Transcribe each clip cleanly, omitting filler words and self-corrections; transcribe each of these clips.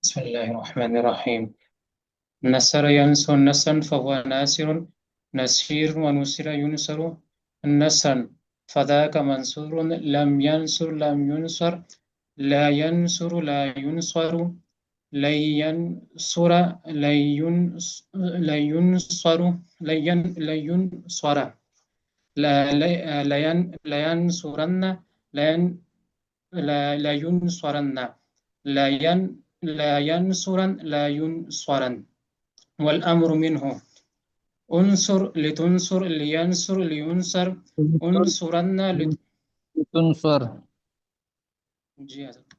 بسم الله الرحمن الرحيم. نصر ينصر نصرا فهو ناصر، نصير ونصر ينصر، نصرا فذاك منصور، لم ينصر لم ينصر، لا ينصر لا ينصر، لن ينصر لن لن ينصر، لن ينصر، لا ينصرن، لا ينصرن، لا ينصرن لا ينصرن، والأمر منه. انصر لتنصر لينصر لينصر، تنصر انصرن تنصر جی حضرت.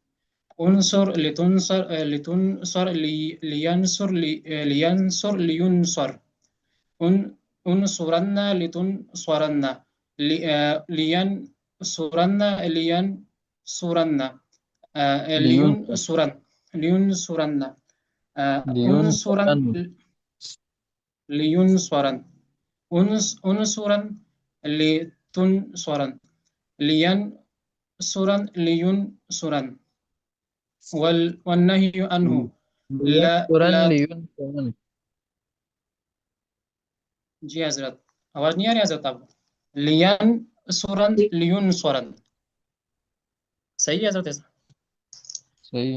انصر لتنصر لتنصر لينصر لينصر لينصر، انصرن لتنصرن، لينصرن لينصرن، لينصر لينصرن لينصرن، انصرا لينصرن لينصرن، انصرا لتنصرن، لينصرا لينصرن، والنهي عنه. لا لينصرن لا لينصرن جی حضرت، آواز نہیں آ رہی حضرت آپ کو؟ لینصرن لینصرن، صحیح ہے حضرت ایسا؟ صحیح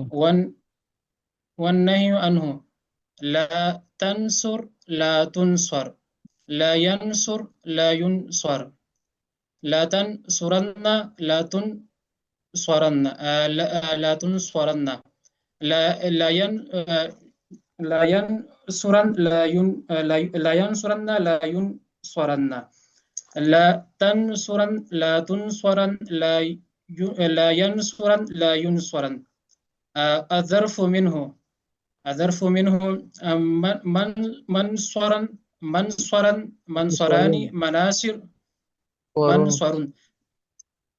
والنهي عنه. لا تنصر لا تنصر، لا ينصر لا ينصر، لا تنصرن لا تنصرن، لا تنصرن، لا ين لا ينصرن لا ينصرن لا ينصرن، لا تنصرن لا تنصرن، لا ينصرن لا ينصرن. الظرف منه، الظرف منه منصرا منصرا منصران لينصرن مناصر، ورن منصر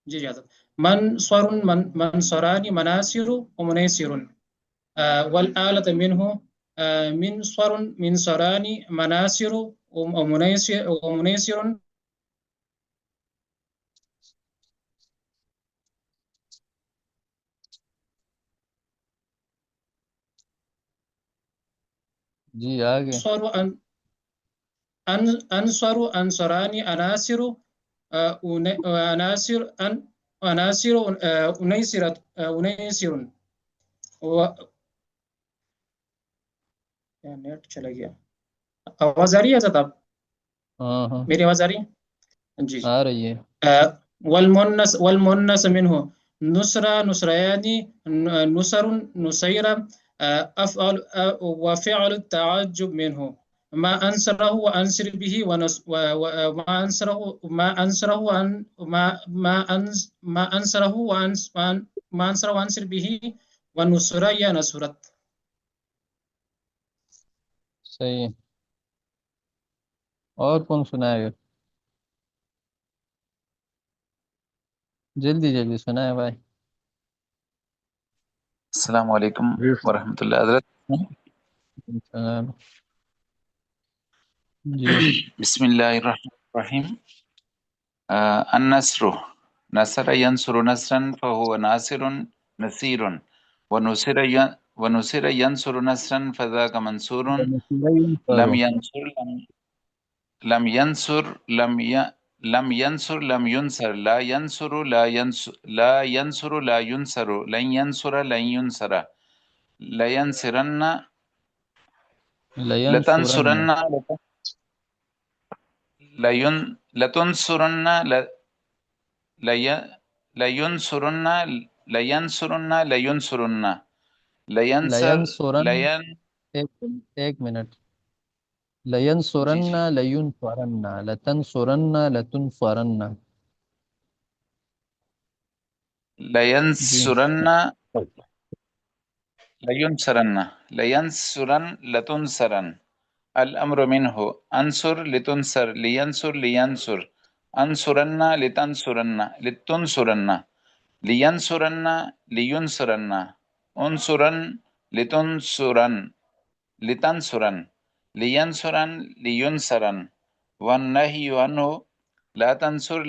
جی حضرت، منصر منصران مناصر ومنيسر. والآلة منه منصر منصران مناصر ومنيسر. جی آگے أنصر أنصران أناصر، أناصر أناصر أنيسرة أنيسر. نیٹ چلا گیا. آواز آ رہی ہے حضرت؟ آپ ہاں ہاں میری آواز آ رہی ہے؟ جی. آ رہی ہے والمؤنث منه نصرة نصريان، نصر نصيرا، أفعل وفعل التعجب منه ما أنصره وأنصر به وما أنصره ما أنصره ما أنصره ما أنصره وأنصر به ونصر يا نصرت. صحیح ہے اور کون سنائے گا جلدی جلدی سنائے بھائی السلام علیکم ورحمۃ اللہ حضرت. جی بسم اللہ الرحمن الرحیم. النصر نصر ینصر نصرا فهو ناصر نصیر ونصر ینصر نصرا فذاك منصور. لم ينصر لم ينصر لم ينصر لم ينصر، لا ينصر لا ينصر لا ينصر لا ينصر، لن ينصر لن ينصر، لينصرن لینصرن لتنصرن لتنصرن لينصرن لينصرن لينصرن لينصر لینصرن لين ایک منٹ لینصرن جی جی لینصرن لتنصرن لتنصرن جی لينصرن لينصرن لينصرن لتنصرن. الأمر منه أنصر لتنصر لينصر لينصر، أنصرن لتنصرن لتنصرن، لينصرن لينصرن، انصرن لتنصرن لتنصرن، لينصرن لينصرن. والنهي عنه لا تنصر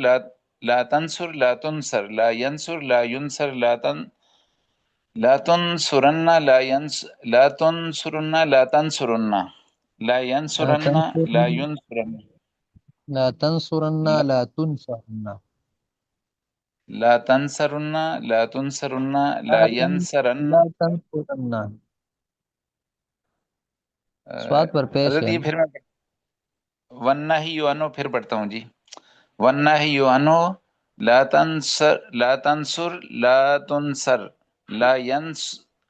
لا تنصر لا تنصر، لا ينصر لا ينصر، لا تنصرن لا تنصرن لا تنصرن لا لا ينصرن لا تنصرن ينصرن لا تنصرن لا لا تنصرن لا تنصرن لا تنصرن لا ينصرن لا تنصرن سواد پر پیش حضرت ہے یہ نا. پھر میں والنہی عنہ پھر پڑھتا ہوں جی والنہی عنہ لا تنصر لا تنصر لا ینس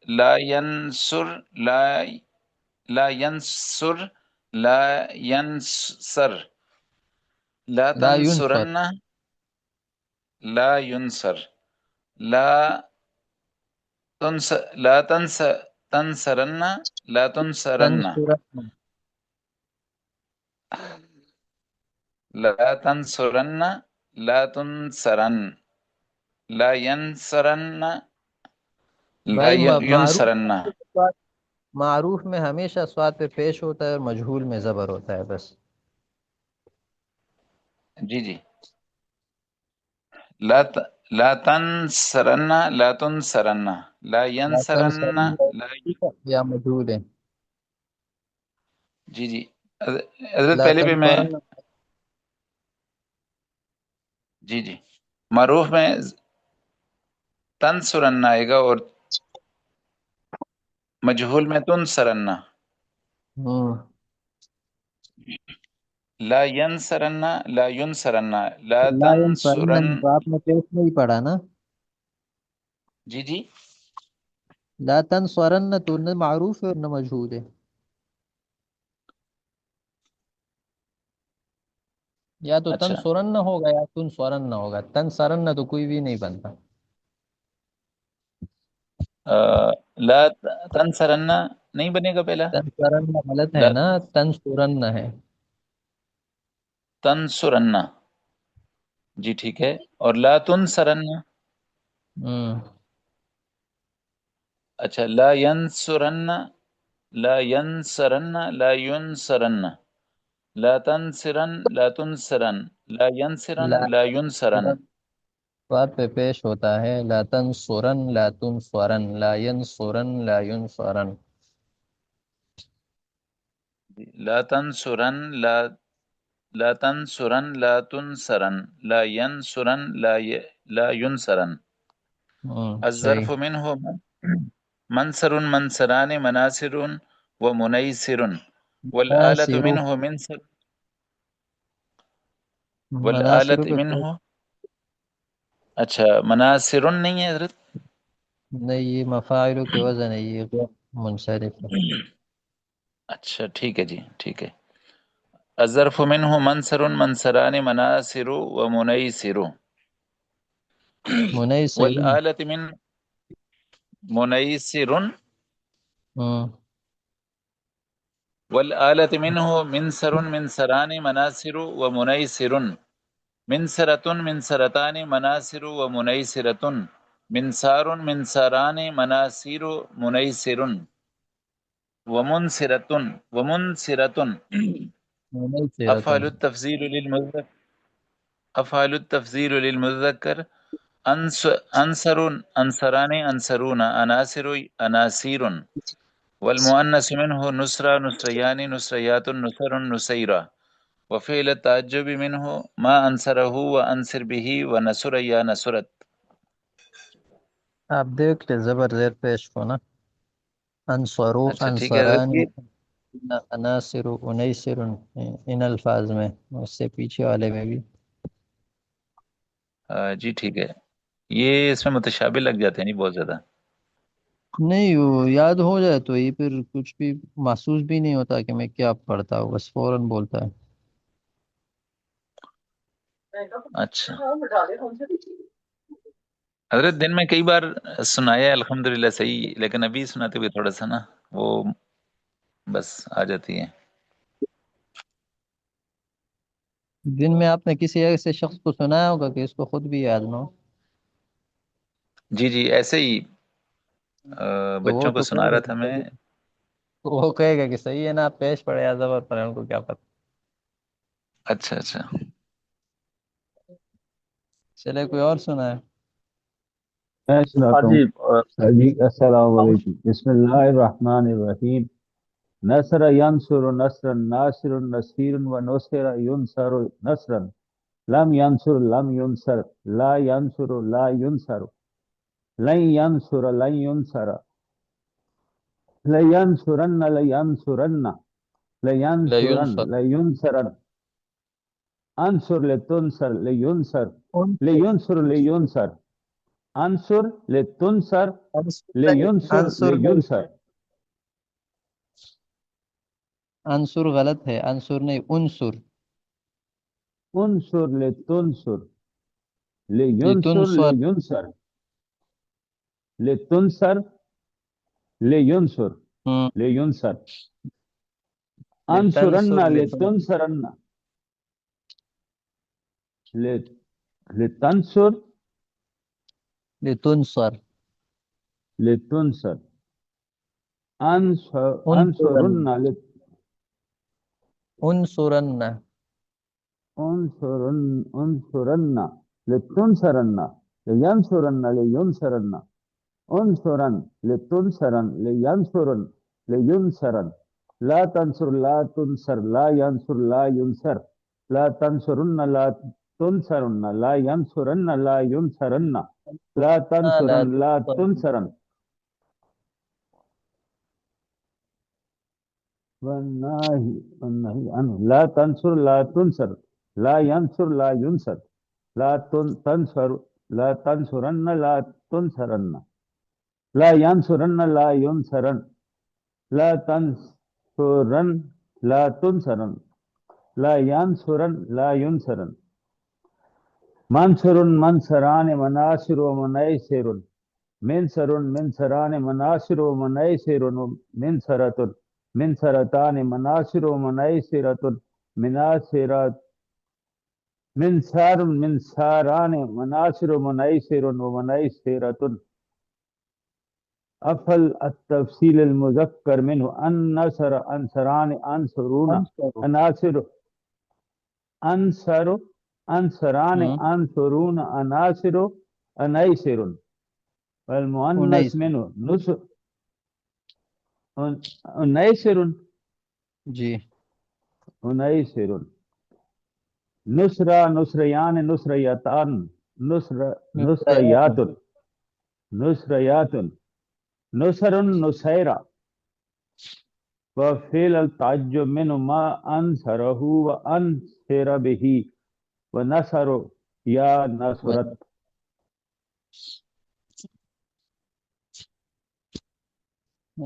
لا ینصر لا لا ينصر لا ينصر لا لا ينصر تنصرن لا ينصر لا لا تنصرن لا تنصرن تنصرن لا تنصرن لا تنصرن لا ينصرن لا بھائی معروف ينصرن معروف میں ہمیشہ سواد پہ پیش ہوتا ہے اور مجہول میں زبر ہوتا ہے بس. جی جی لا تنصرن لا تنصرن لا لا ينصرن تنصرن لا یا مجہول ہے. جی جی حضرت لا پہلے بھی میں تنصرن جی جی معروف میں تنصرن آئے گا اور مجہول میں تنصرن لا ينصرن لا ينصرن لا لا تنصرن ينصرن تو آپ نے پیش نہیں پڑھا نا. جی جی لا تنصرن تو نہ معروف ہے اور نہ مجہول ہے. یا تو اچھا تنصرن نہ ہوگا یا تنصرن نہ ہوگا. تنصرن تو کوئی بھی نہیں بنتا. لا تنصرن نہیں بنے گا پہلا تنصرن غلط ہے لا نا، تنصرن ہے. تنصرن جی ٹھیک ہے اور لا تنصرن ہم. اچھا لا ينصرن لا ينصرن لا ينصرن لا تنصرن لا تنصرن لا ينصرن لا لا ينصرن بات پہ پیش ہوتا ہے لا تنصرن لا تنصرن لا ينصرن لا ينصرن. لا تنصرن لا تنصرن لا تنصرن لا ينصرن لا ينصرن صحیح. الظرف منه منصر منصران مناصر ومنيسر والآلة مناصر منه منصر مناصر والآلة پہ پیش منه اچھا مناصر نہیں ہے حضرت نہیں، یہ مفاعل کے وزن ہے، یہ غیر منصرف ہے. اچھا ٹھیک ہے جی ٹھیک ہے الظرف منه منصر منصران مناصر ومنيسر منیسر. والآلة من منيسر والآلة منه منصر منصران مناصر ومنيسر منصرة منصرتان مناصر ومنيسرة منصار منصران مناصر منيسر ومنصرة ومنصرة منیسرتن. أفعل التفضيل للمذكر أنصر أنصران أنصرون أناصر أناصير والمؤنث منه نصرة نصريان نصريات نصر نصيرة وفعل التعجب منه ما أنصره وأنصر به ونصر يا نصرت. آپ دیکھ لیں زبر زیر پیش کو نا. انصرو اچھا ٹھیک ہے حضرت انصرانی یہ عناصر انیسر ان الفاظ میں، اس سے پیچھے والے میں بھی. جی ٹھیک ہے یہ اس میں متشابہ لگ جاتے ہیں نہیں بہت زیادہ نہیں، وہ یاد ہو جائے تو یہ پھر کچھ بھی محسوس بھی نہیں ہوتا کہ میں کیا پڑھتا ہوں، بس فوراً بولتا ہے. اچھا حضرت دن میں کئی بار سنایا ہے الحمدللہ صحیح لیکن ابھی سناتے ہوئے تھوڑا سا نا وہ بس آ جاتی ہے دن میں آپ نے کسی ایسے شخص کو سنایا ہوگا کہ اس کو خود بھی یاد نہ ہو، جی جی ایسے ہی تو وہ بچوں کو تو سنا کہے رہا گا تھا کہ میں صحیح، وہ کہے گا کہ صحیح ہے نا، آپ پیش پڑے یا زبر پڑے، ان کو کیا پتہ. اچھا اچھا چلے کوئی اور سنا ہے. میں سناتا جی ہوں جی السلام علیکم بسم اللہ الرحمن الرحیم نصر ینصر نصرا ناصر نصیر و نصر ینصر نصرا لم ینصر لم ینصر لا ینصر لا ینصر لن ینصر لن ینصر لینصرن لینصرن لینصرن لینصر لینصرن انصر لتنصر لینصر لینصر لینصر انصر لتنصر لینصر انصر لینصر انصر غلط ہے، انصر نہیں، انصر انصر لتنصر لینصر لتنصر لینصر لتنصر لینصر ہم، لینصر انصرن لتنصر لتنصرن لتنصر لتنصر لتنصر انصرن انصرن انصرن انصرن انصرن لتنصرن لینصرن لینصرن انصرن لتنصرن لینصرن لینصرن لا تنصر لا تنصر لا ينصر لا ينصر لا تنصرن لا تنصرن لا ينصرن لا ينصرن لا تنصرن لا تنصرن والنهي عنه لا تنصر لا تنصر لا ينصر لا ينصر لا تنصر لا تنصرن لا تنصرن لا ينصرن لا ينصرن لا تنصرن لا تنصرن لا ينصرن لا ينصرن منصر منصران مناصر ومنيسر منصر منصران مناصر ومنيسر منصرة منصرتان مناصر ومنيسرة مناصرات منصار منصاران مناصر ومنيسر ومنيسرة أفل التفصيل المذكر منه أنصر أنصران أنصرون أناصر أنصر أنصران أنصرون أناصر أنيسر والمؤنث منه نصر أنيسر جی أنيسر نصرة نصريان نصريتان نصريات نصريات نصر نصيرة وفعل التعجب منه ما أنصره وأنصر به ونصر يا نصرت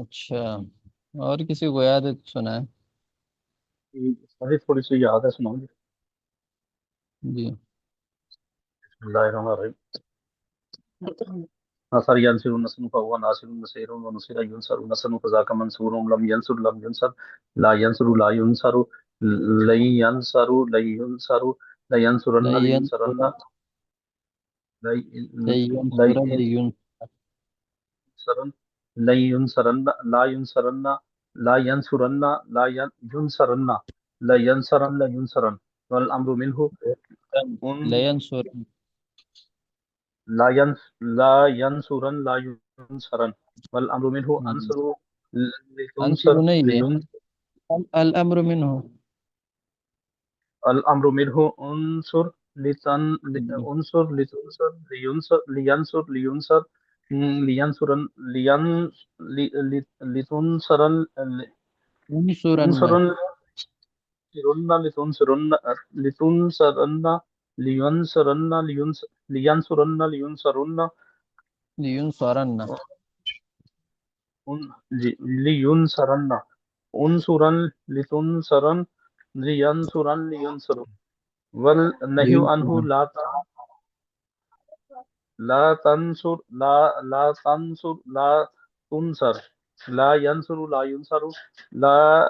اچھا، اور کسی کو یاد ہے تو سنا ہے؟ تھوڑی سی یاد ہے، سناؤ جی۔ جی بسم اللہ الرحمن الرحیم نصر ینصر نصر فهو ناصر نصير ونصير ينصر نصر فذاك منصور لم ينصر لم ينصر لا ينصر لا ينصر لن ينصر لن ينصر لا ينصرن لينصرن لا ينصرن لا ينصرن لا ينصرن لا ينصرن لا ينصرن لا ينصرن والامر منه لینصرن لا ينصرن لا ينصرن والامر منه انصر انصر لتنصر نہیں ہے، الامر منہ الامر منه انصر انصر لتنصر لينصر لينصر لينصر لينصرن لتنصرن انصرن انصرن لتنصرن لتنصرن لينصرن لينصرن لينصرن لینصرن لينصرن انصرن لتنصرن لينصرن لينصر والنهي عنه لا تنصر لا تنصر لا تنصر لا ينصر لا ينصر لا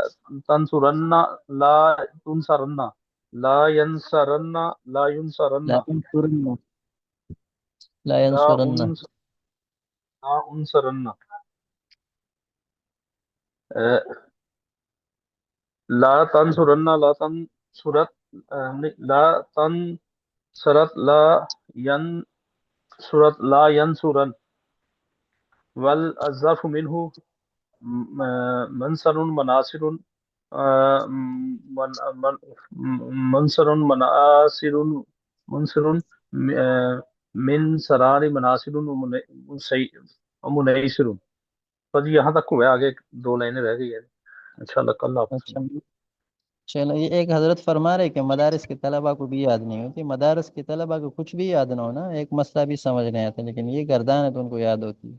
تنصرن لا تنصرن لا ينصرن لا ينصرن لا ينصرن لا لا ينصرن انصرن لا تنصرن لا تنصرت لا تنصرت لا سورۃ لا ینصرن والظرف منہ منصر مناصر منصر مناصر منصر من سرار مناصر منیسر. تو جی یہاں تک ہوا ہے، آگے 2 لائنیں رہ گئی ہیں انشاءاللہ کل آپ اچھا چلو، یہ ایک حضرت فرما رہے کہ مدارس کے طلبہ کو بھی یاد نہیں ہوتی. مدارس کے طلبہ کو کچھ بھی یاد نہ ہونا، ایک مسئلہ بھی سمجھ نہیں آتا، لیکن یہ گردان ہے تو ان کو یاد ہوتی ہے.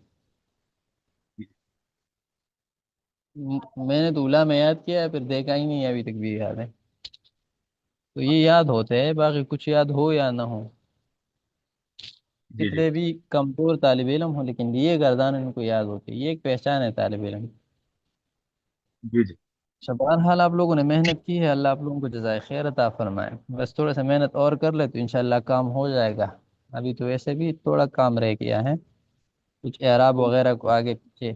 میں نے تو اولا میں یاد کیا ہے، پھر دیکھا ہی نہیں ہے، ابھی تک بھی یاد ہے. تو یہ یاد ہوتے ہیں، باقی کچھ یاد ہو یا نہ ہو، جی جی کتنے بھی کمزور طالب علم ہوں، لیکن یہ گردان ان کو یاد ہوتی ہے. یہ ایک پہچان ہے طالب علم. جی جی اچھا، بہرحال آپ لوگوں نے محنت کی ہے، اللہ آپ لوگوں کو جزائے خیر عطا فرمائے. بس تھوڑا سا محنت اور کر لے تو انشاءاللہ کام ہو جائے گا. ابھی تو ویسے بھی تھوڑا کام رہ گیا ہے، کچھ اعراب وغیرہ کو آگے پیچھے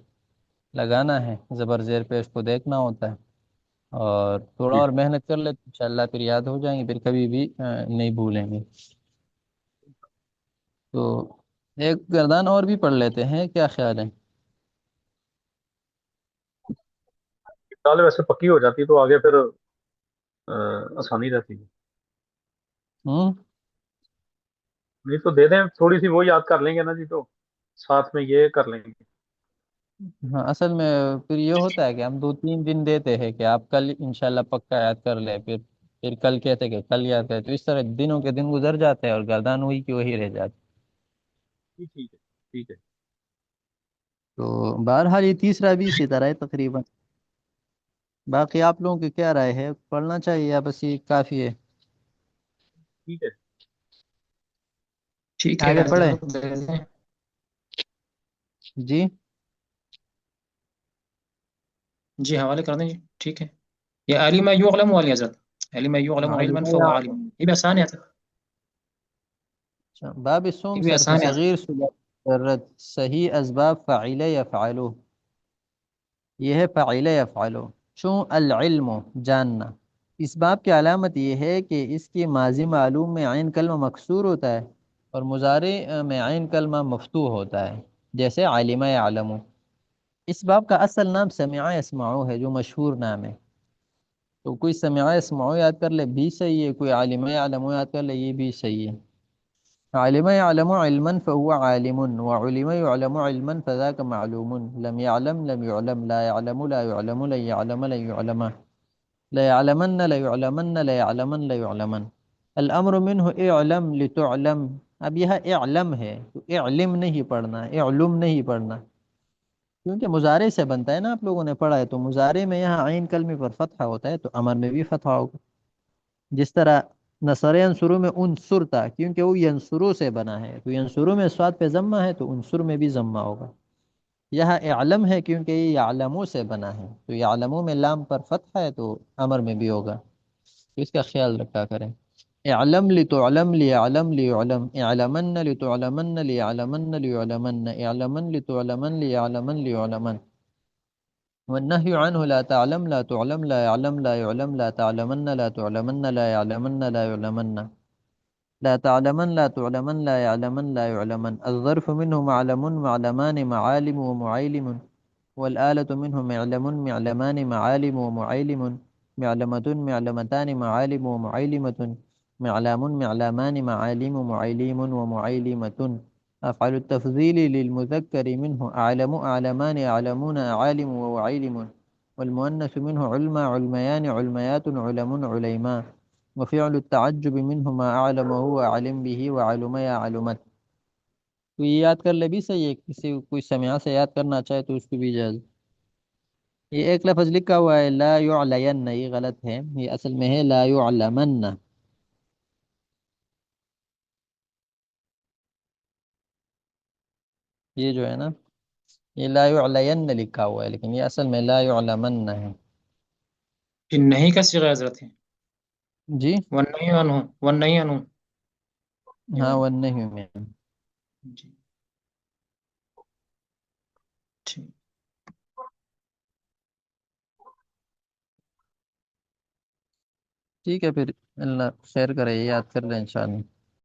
لگانا ہے، زبر زیر پہ اس کو دیکھنا ہوتا ہے، اور تھوڑا جی اور محنت کر لے تو انشاءاللہ پھر یاد ہو جائیں گے، پھر کبھی بھی نہیں بھولیں گے. تو ایک گردان اور بھی پڑھ لیتے ہیں، کیا خیال ہے؟ چال ویسے پکی ہو جاتی تو آگے پھر آسانی رہتی ہے. ہوں نہیں تو دے دیں تھوڑی سی، وہ یاد کر لیں گے نا جی، تو ساتھ میں یہ کر لیں گے. ہاں، اصل میں پھر یہ ہوتا ہے کہ ہم 2-3 دن دیتے ہیں کہ آپ کل انشاءاللہ پکا یاد کر لیں، پھر کل کہتے کہ کل یاد کریں، تو اس طرح دنوں کے دن گزر جاتے ہیں اور گردان وہی کی وہی رہ جاتی. جی ٹھیک ہے ٹھیک ہے. تو بہرحال یہ تیسرا بھی اسی طرح ہے تقریباً. باقی آپ لوگوں کی کیا رائے ہے، پڑھنا چاہیے یا بس یہ کافی ہے؟ ٹھیک ہے ٹھیک ہے آگے پڑھے؟ حضرت دے دیں. جی جی حوالے کر دیں جی، ٹھیک ہے. یہ علم یعلم والی حضرت، علم یعلم علما علم فهو یا عالم، یہ بھی آسان ہے حضرت، باب الصوم یہ بھی صرف آسان ہے حضرت. صغیر صورت صحیح اسباب فعیل یفعلو، یہ ہے فعیل یفعلو. چون العلم جاننا، اس باب کی علامت یہ ہے کہ اس کی ماضی معلوم میں عین کلمہ مکسور ہوتا ہے اور مضارع میں عین کلمہ مفتوح ہوتا ہے، جیسے علم یعلم. اس باب کا اصل نام سمع یسمعو ہے، جو مشہور نام ہے. تو کوئی سمع یسمعو یاد کر لے بھی صحیح ہے، کوئی علم یعلم یاد کر لے یہ بھی صحیح ہے. علم يعلم علما فهو عالم، وعلم يعلم علما فذاك معلوم. لم يعلم لم يعلم، لا يعلم لا يعلم، لن يعلم لن يعلم، لا يعلمن لا يعلمن، لا يعلمن لا يعلمن. الامر منه اعلم لتعلم. اب یہ اعلم ہے تو اعلم نہیں پڑھنا، اعلم نہیں پڑھنا، کیونکہ مضارع سے بنتا ہے نا. آپ لوگوں نے پڑھا ہے تو مضارع میں یہاں عین کلمے پر فتحہ ہوتا ہے، تو امر میں بھی فتحہ ہوگا. جس طرح نصر ینصرو میں انصر تھا، کیونکہ وہ ینصرو سے بنا ہے، تو ینصرو میں صاد پہ ضمہ ہے تو انصر میں بھی ضمہ ہوگا. یہاں اعلم ہے کیونکہ یہ یعلمو سے بنا ہے، تو یعلمو میں لام پر فتح ہے تو امر میں بھی ہوگا، تو اس کا خیال رکھا کریں. اعلم لتعلم لیعلم لیعلم، اعلمن لتعلمن لیعلمن لیعلمن، اعلمن لتعلمن لیعلمن لیعلمن. والنهي عنه لا تعلم لا تعلم لا يعلم لا يعلم لا تعلمن لا تعلمن لا يعلمن لا يعلمن، لا تعلمن لا تعلمن لا يعلمن لا يعلمن. الظرف منه معلم معلمان معالم ومعيلم، والآلة منه معلم معلمان معالم ومعيلم، معلمة معلمتان معالم ومعيلمة، معلام معلامان معالم معيلم ومعيلمة. أفعل التفضيل للمذكر منه أعلم أعلمان أعلمون أعالم وعيلم، والمؤنث منه علم علميان علميات علم عليما، وفعل التعجب منه ما أعلم وهو علم به وعلم يا علمت. تو یہ یاد کر لے بھی صحیح ہے، کسی کوئی سمعہ سے یاد کرنا چاہے تو اس کو بھی اجازت. یہ ایک لفظ لکھا ہوا ہے لا يعلين، یہ غلط ہے، یہ اصل میں ہے لا يعلمن. یہ جو ہے نا، یہ لا يعلين لکھا ہوا ہے، لیکن یہ اصل میں لا يعلمن ہے. یہ نہیں کا صیغہ حضرت ہے، جی والنہی عنہ، والنہی عنہ، یہ ہاں، والا. والنہی میں. جی ٹھیک. ٹھیک ہے، پھر اللہ خیر کرے، یاد کر لیں انشاءاللہ.